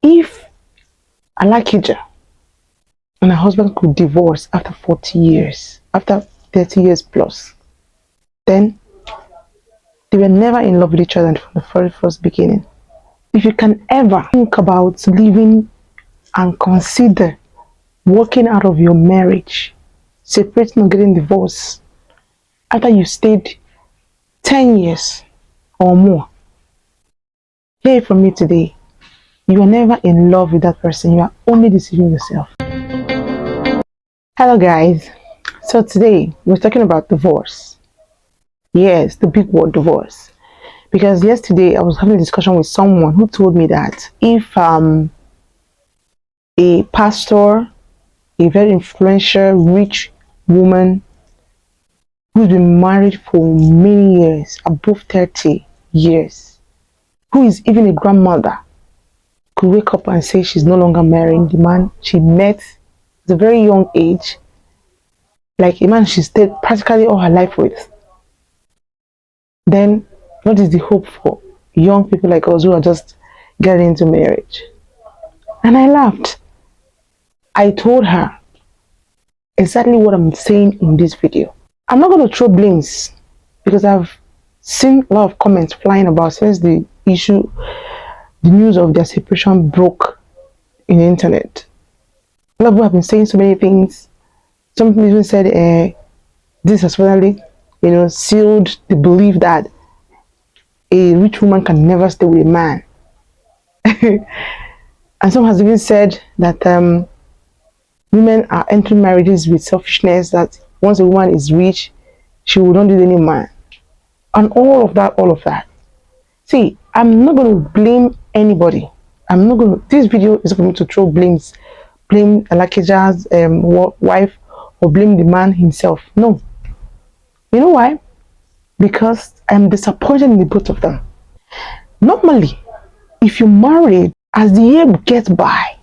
If ALAKIJA and her husband could divorce after 40 years, after 30 years plus, then they were never in love with each other from the very first beginning. If you can ever think about leaving and consider walking out of your marriage, separating or getting divorced after you stayed 10 years or more, hear it from me today. You are never in love with that person. You are only deceiving yourself. Hello guys. So today we're talking about divorce. Yes, the big word divorce. Because yesterday I was having a discussion with someone who told me that if a pastor, a very influential, rich woman who's been married for many years, above 30 years, who is even a grandmother, could wake up and say she's no longer marrying the man she met at a very young age, like a man she stayed practically all her life with, then what is the hope for young people like us who are just getting into marriage? And I laughed. I told her exactly what I'm saying in this video. I'm not going to throw blames because I've seen a lot of comments flying about since the news of their separation broke in the internet. A lot of people have been saying so many things. Some people even said this has finally, sealed the belief that a rich woman can never stay with a man. And some has even said that women are entering marriages with selfishness, that once a woman is rich, she will not need any man. And all of that. See, I'm not going to blame anybody. This video is not for me to throw blame ALAKIJA'S wife or blame the man himself. No. You know why? Because I'm disappointed in the both of them. Normally, if you married, as the year gets by,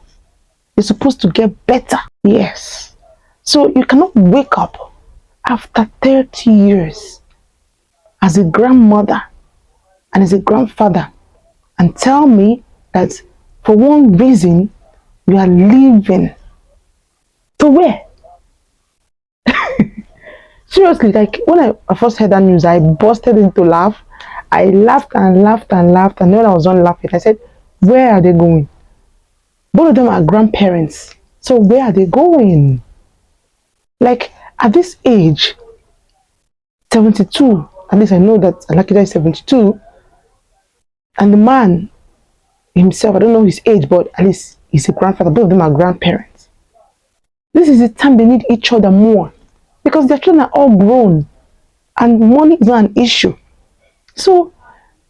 you're supposed to get better. Yes. So you cannot wake up after 30 years as a grandmother and as a grandfather and tell me that for one reason you are leaving. To where? Seriously, like when I first heard that news, I busted into laugh. I laughed and laughed and laughed, and when I was done laughing, I said, where are they going? Both of them are grandparents. So where are they going? Like at this age, 72, at least I know that ALAKIJA is 72, and the man himself, I don't know his age, but at least he's a grandfather. Both of them are grandparents. This is the time they need each other more because their children are all grown and money is not an issue. So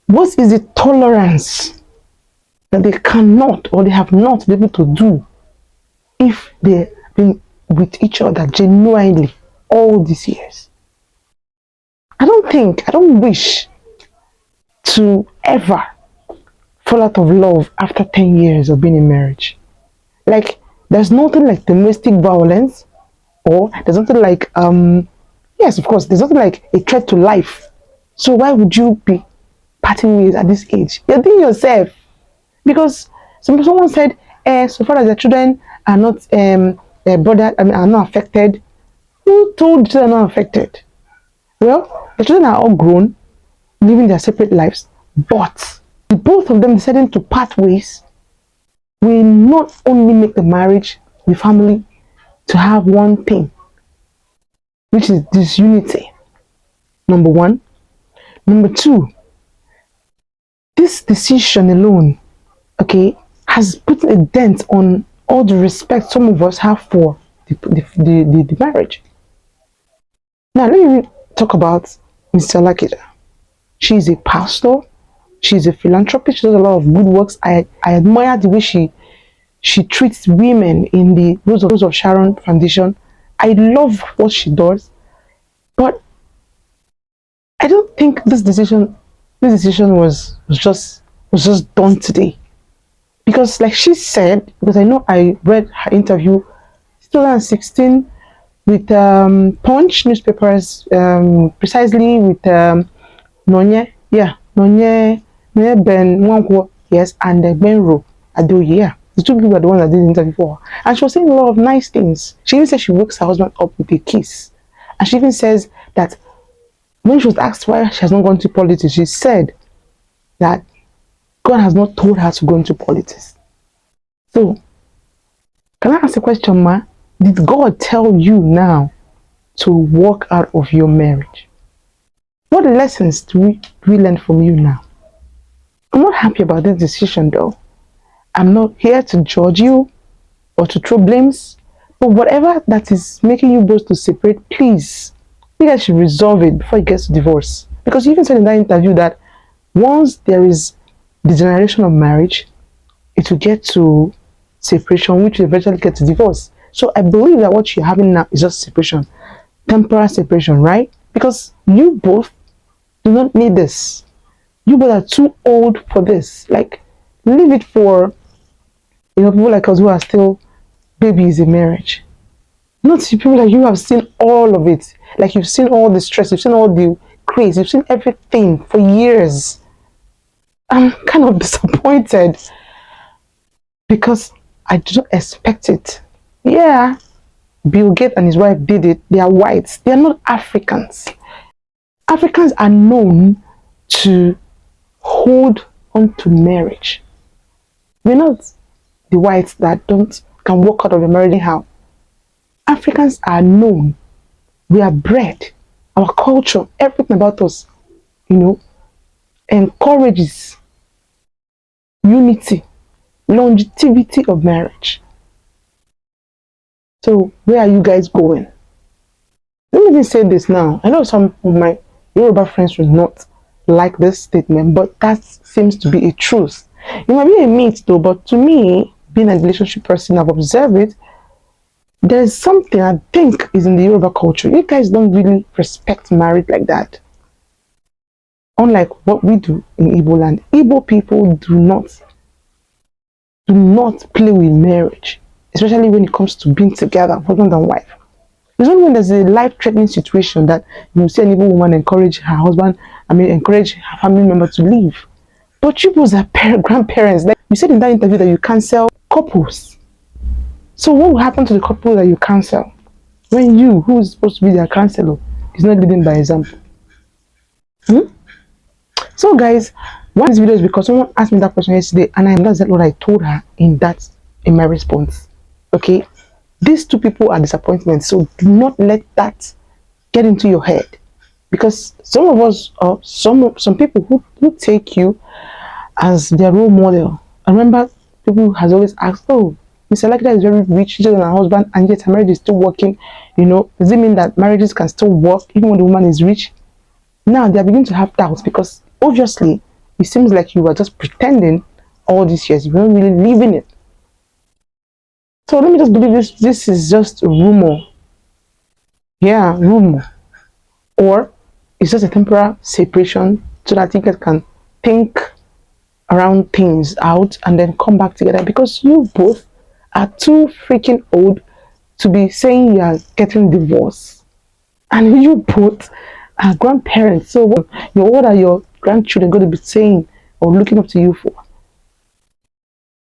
what is the tolerance that they cannot or they have not been able to do if they've been with each other genuinely all these years? I don't wish to ever fall out of love after 10 years of being in marriage. Like, there's nothing like domestic violence, or there's nothing like, yes, of course, there's nothing like a threat to life. So why would you be parting ways at this age? You're doing yourself. Because someone said, so far as the children are not are not affected. Who told the children are not affected? Well, the children are all grown, living their separate lives, but the both of them deciding to part ways will not only make the marriage, the family, to have one thing, which is disunity. Number one. Number two, this decision alone, okay, has put a dent on all the respect some of us have for the marriage. Now, let me talk about Mr. ALAKIJA. She's a pastor. She's a philanthropist. She does a lot of good works. I admire the way she treats women in the Rose of Sharon Foundation. I love what she does. But I don't think this decision was just done today. Because like she said, because I know I read her interview 2016 with Punch newspapers, precisely with Nonye Ben Nwankwo, yes, and Benro Adoye. The two people are the ones that did the interview for her. And she was saying a lot of nice things. She even said she wakes her husband up with a kiss. And she even says that when she was asked why she has not gone to politics, she said that God has not told her to go into politics. So, can I ask a question, ma? Did God tell you now to walk out of your marriage? What lessons do we learn from you now? I'm not happy about this decision though. I'm not here to judge you or to throw blames, but whatever that is making you both to separate, please, you guys should resolve it before it gets to divorce. Because you even said in that interview that once there is degeneration of marriage, it will get to separation, which will eventually get to divorce. So I believe that what you're having now is just separation, temporary separation, right? Because you both do not need this. You both are too old for this. Like, leave it for, people like us who are still babies in marriage. Not people like you have seen all of it. Like, you've seen all the stress, you've seen all the craze, you've seen everything for years. I'm kind of disappointed because I did not expect it. Yeah, Bill Gates and his wife did it. They are whites. They are not Africans. Africans are known to hold on to marriage. We're not the whites that can walk out of a marriage anyhow. Africans are known. We are bred. Our culture, everything about us, encourages unity, longevity of marriage. So where are you guys going? Let me just say this now. I know some of my Yoruba friends will not like this statement, but that seems to be a truth. It might be a myth though, but to me, being a relationship person, I've observed it. There's something I think is in the Yoruba culture. You guys don't really respect marriage like that. Unlike what we do in Igbo land. Igbo people do not play with marriage, especially when it comes to being together, husband and wife. It's only when there's a life-threatening situation that you see an Igbo woman encourage her husband, encourage her family member to leave. But you both are grandparents. Like you said in that interview that you cancel couples. So what will happen to the couple that you cancel when you, who is supposed to be their counselor, is not leading by example? So guys, why this video is because someone asked me that question yesterday, and that's what I told her in my response. Okay, these two people are disappointments, so do not let that get into your head, because some of us, or some people who take you as their role model. I remember people has always asked, oh, Mr. ALAKIJA is very rich, richer than her husband, and yet her marriage is still working. Does it mean that marriages can still work even when the woman is rich? Now they are beginning to have doubts, because obviously it seems like you were just pretending all these years. You weren't really living it. So let me just believe this is just a rumor. Yeah, rumor. Or it's just a temporary separation so that you guys can think around things out and then come back together, because you both are too freaking old to be saying you are getting divorced, and you both are grandparents. So what are your grandchildren going to be saying or looking up to you for?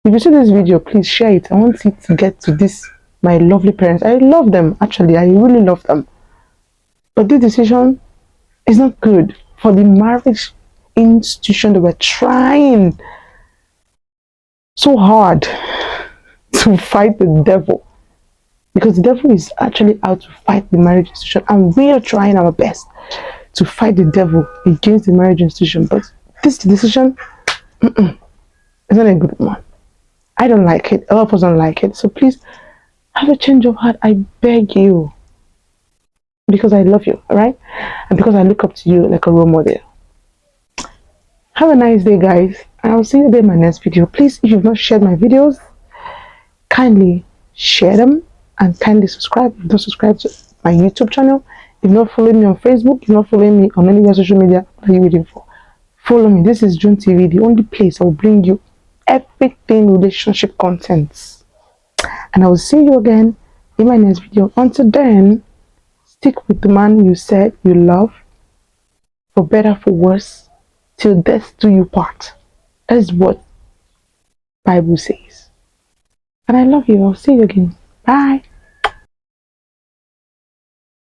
If you see this video, please share it. I want it to get to my lovely parents. I love them, actually. I really love them. But this decision is not good for the marriage institution that were trying so hard to fight the devil. Because the devil is actually out to fight the marriage institution, and we are trying our best to fight the devil against the marriage institution. But this decision is not a good one. I don't like it. A lot of us don't like it. So please have a change of heart. I beg you. Because I love you, alright? And because I look up to you like a role model. Have a nice day, guys. And I'll see you there in my next video. Please, if you've not shared my videos, kindly share them and kindly subscribe. If you don't subscribe to my YouTube channel, if you're not following me on Facebook, if you're not following me on any other social media, what are you waiting for? Follow me. This is June TV, the only place I will bring you everything relationship contents. And I will see you again in my next video. Until then, stick with the man you said you love, for better, for worse, till death do you part. That is what Bible says. And I love you. I'll see you again. Bye.